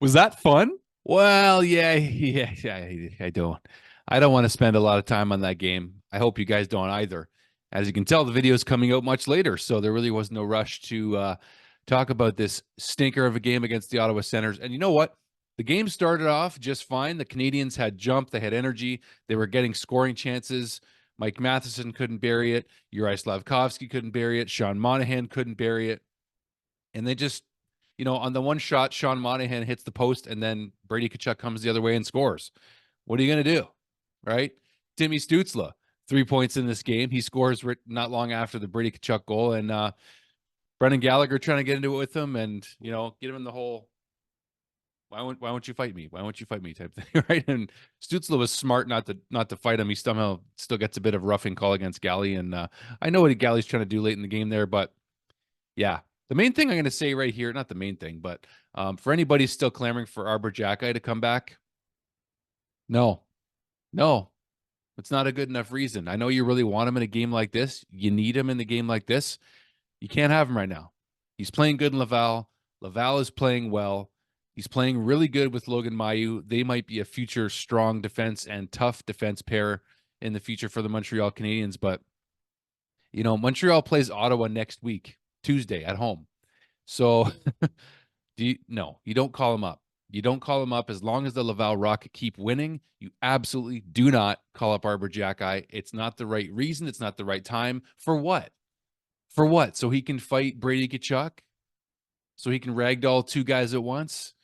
Was that fun? Well, yeah, yeah. I don't want to spend a lot of time on that game. I hope you guys don't either. As you can tell, the video is coming out much later, so there really was no rush to talk about this stinker of a game against the Ottawa Senators. And you know what? The game started off just fine. The Canadians had jump, they had energy, they were getting scoring chances. Mike Matheson couldn't bury it. Uri Slavkovsky couldn't bury it. Sean Monahan couldn't bury it. And they just, on the one shot, Sean Monahan hits the post, and then Brady Tkachuk comes the other way and scores. What are you going to do? Right? Timmy Stutzla, 3 points in this game. He scores not long after the Brady Tkachuk goal, and Brendan Gallagher trying to get into it with him and, get him in the whole, why won't you fight me? Why won't you fight me type thing, right? And Stutzla was smart not to fight him. He somehow still gets a bit of roughing call against Galley, and I know what Galley's trying to do late in the game there, but yeah. The main thing I'm going to say right here, not the main thing, but for anybody still clamoring for Arber Xhekaj to come back, no, no, it's not a good enough reason. I know you really want him in a game like this. You need him in the game like this. You can't have him right now. He's playing good in Laval. Laval is playing well. He's playing really good with Logan Mailloux. They might be a future strong defense and tough defense pair in the future for the Montreal Canadiens. But, Montreal plays Ottawa next week, Tuesday at home. So no, you don't call him up. You don't call him up as long as the Laval Rocket keep winning. You absolutely do not call up Arber Xhekaj. It's not the right reason. It's not the right time. For what? For what? So he can fight Brady Tkachuk? So he can ragdoll two guys at once?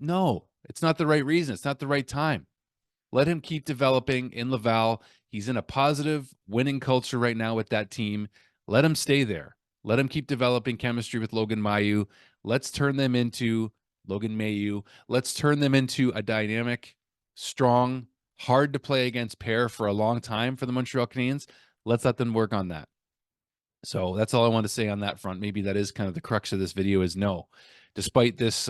No, it's not the right reason. It's not the right time. Let him keep developing in Laval. He's in a positive winning culture right now with that team. Let him stay there. Let him keep developing chemistry with Logan Mailloux. Let's turn them into Logan Mailloux. Let's turn them into a dynamic, strong, hard to play against pair for a long time for the Montreal Canadiens. Let's let them work on that. So that's all I want to say on that front. Maybe that is kind of the crux of this video is no. Despite this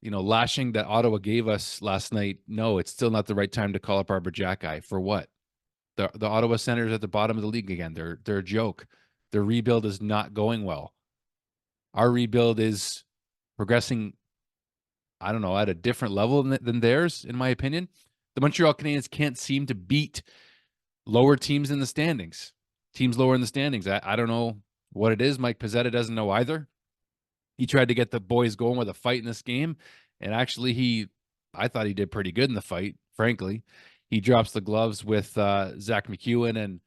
lashing that Ottawa gave us last night, no, it's still not the right time to call up Arber Xhekaj. For what? The Ottawa Senators at the bottom of the league again. They're a joke. Their rebuild is not going well. Our rebuild is progressing, I don't know, at a different level than theirs, in my opinion. The Montreal Canadiens can't seem to beat lower teams in the standings. Teams lower in the standings. I don't know what it is. Mike Pizzetta doesn't know either. He tried to get the boys going with a fight in this game, and actually I thought he did pretty good in the fight, frankly. He drops the gloves with Zach McEwen, and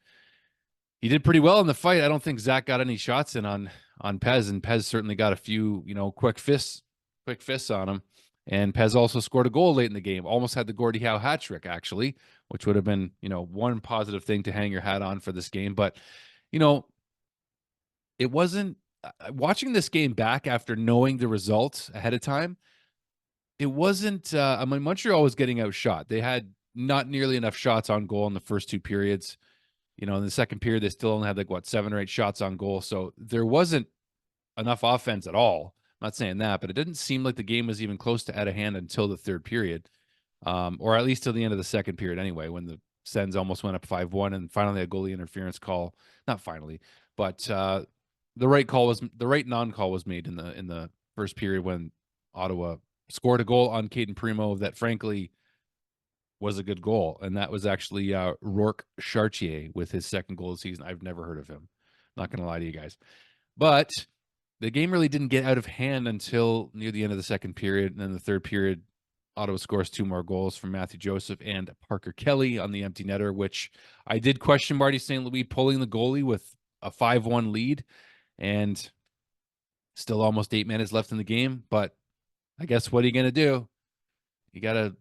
he did pretty well in the fight. I don't think Zach got any shots in on Pez, and Pez certainly got a few, quick fists on him. And Pez also scored a goal late in the game. Almost had the Gordie Howe hat trick, actually, which would have been, one positive thing to hang your hat on for this game. But, it wasn't watching this game back after knowing the results ahead of time. It wasn't. I mean, Montreal was getting outshot. They had not nearly enough shots on goal in the first two periods. In the second period, they still only had 7 or 8 shots on goal. So there wasn't enough offense at all. I'm not saying that, but it didn't seem like the game was even close to out of hand until the third period, or at least till the end of the second period anyway, when the Sens almost went up 5-1 and finally a goalie interference call. Not finally, but the right non-call was made in the first period when Ottawa scored a goal on Caden Primo that frankly was a good goal, and that was actually Rourke Chartier with his second goal of the season. I've never heard of him. Not going to lie to you guys. But the game really didn't get out of hand until near the end of the second period. And then the third period, Ottawa scores 2 more goals from Matthew Joseph and Parker Kelly on the empty netter, which I did question Marty St. Louis pulling the goalie with a 5-1 lead. And still almost 8 minutes left in the game. But I guess what are you going to do? You got to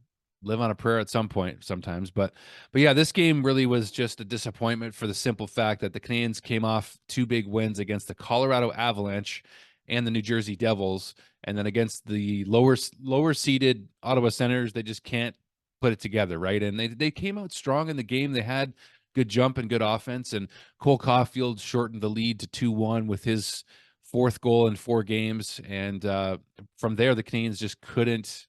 live on a prayer at some point sometimes. But yeah, this game really was just a disappointment for the simple fact that the Canadiens came off 2 big wins against the Colorado Avalanche and the New Jersey Devils. And then against the lower seeded Ottawa Senators, they just can't put it together, right? And they came out strong in the game. They had good jump and good offense. And Cole Caulfield shortened the lead to 2-1 with his 4th goal in 4 games. And from there, the Canadiens just couldn't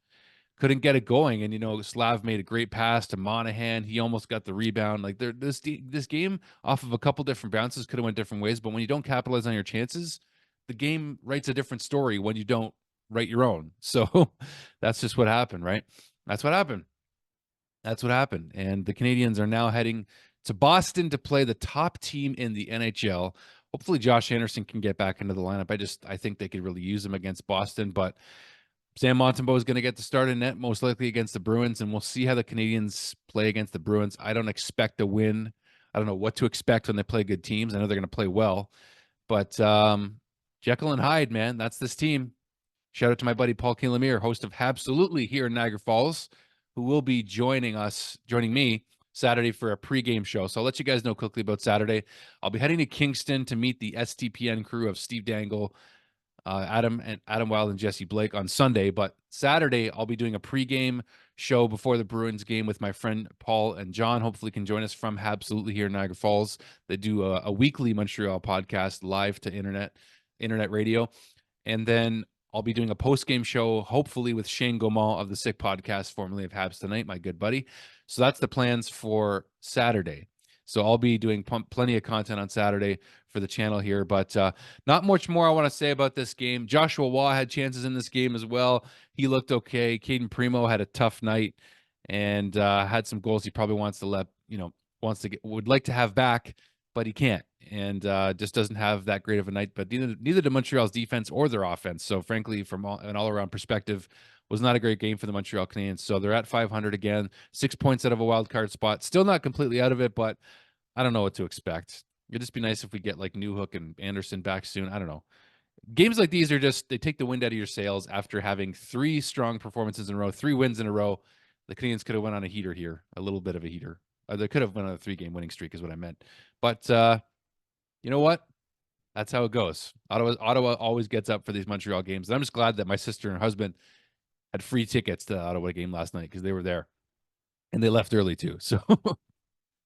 get it going. And Slav made a great pass to Monahan. He almost got the rebound. Like this game off of a couple different bounces could have went different ways. But when you don't capitalize on your chances, the game writes a different story when you don't write your own. So that's just what happened, right? That's what happened. That's what happened. And the Canadiens are now heading to Boston to play the top team in the NHL. Hopefully Josh Anderson can get back into the lineup. I think they could really use him against Boston, but Sam Montembeault is going to get the start in net, most likely against the Bruins, and we'll see how the Canadiens play against the Bruins. I don't expect a win. I don't know what to expect when they play good teams. I know they're going to play well, but Jekyll and Hyde, man, that's this team. Shout out to my buddy Paul Lemire, host of Habsolutely here in Niagara Falls, who will be joining me Saturday for a pregame show. So I'll let you guys know quickly about Saturday. I'll be heading to Kingston to meet the STPN crew of Steve Dangle, Adam Wild, and Jesse Blake on Sunday. But Saturday, I'll be doing a pregame show before the Bruins game with my friend Paul and John. Hopefully can join us from Habsolutely here in Niagara Falls. They do a weekly Montreal podcast live to internet radio. And then I'll be doing a post-game show, hopefully with Shane Gaumont of the Sick Podcast, formerly of Habs Tonight, my good buddy. So that's the plans for Saturday. So I'll be doing plenty of content on Saturday for the channel here, but not much more I want to say about this game. Joshua Waugh had chances in this game as well. He looked okay. Caden Primo had a tough night and had some goals he probably wants to would like to have back, but he can't, and just doesn't have that great of a night. But neither did Montreal's defense or their offense. So frankly, from an all-around perspective, was not a great game for the Montreal Canadiens. So they're at 500 again, 6 points out of a wild card spot. Still not completely out of it, but I don't know what to expect. It'd just be nice if we get like Newhook and Anderson back soon. I don't know. Games like these they take the wind out of your sails after having 3 strong performances in a row, 3 wins in a row. The Canadiens could have went on a heater here, a little bit of a heater. They could have went on a 3-game winning streak is what I meant. But you know what? That's how it goes. Ottawa always gets up for these Montreal games. And I'm just glad that my sister and husband had free tickets to the Ottawa game last night because they were there. And they left early too. So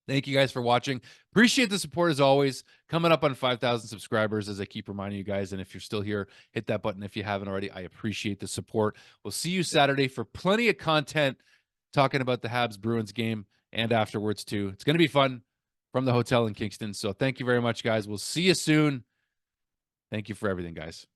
thank you guys for watching. Appreciate the support as always. Coming up on 5,000 subscribers, as I keep reminding you guys. And if you're still here, hit that button if you haven't already. I appreciate the support. We'll see you Saturday for plenty of content talking about the Habs Bruins game and afterwards too. It's going to be fun from the hotel in Kingston. So thank you very much, guys. We'll see you soon. Thank you for everything, guys.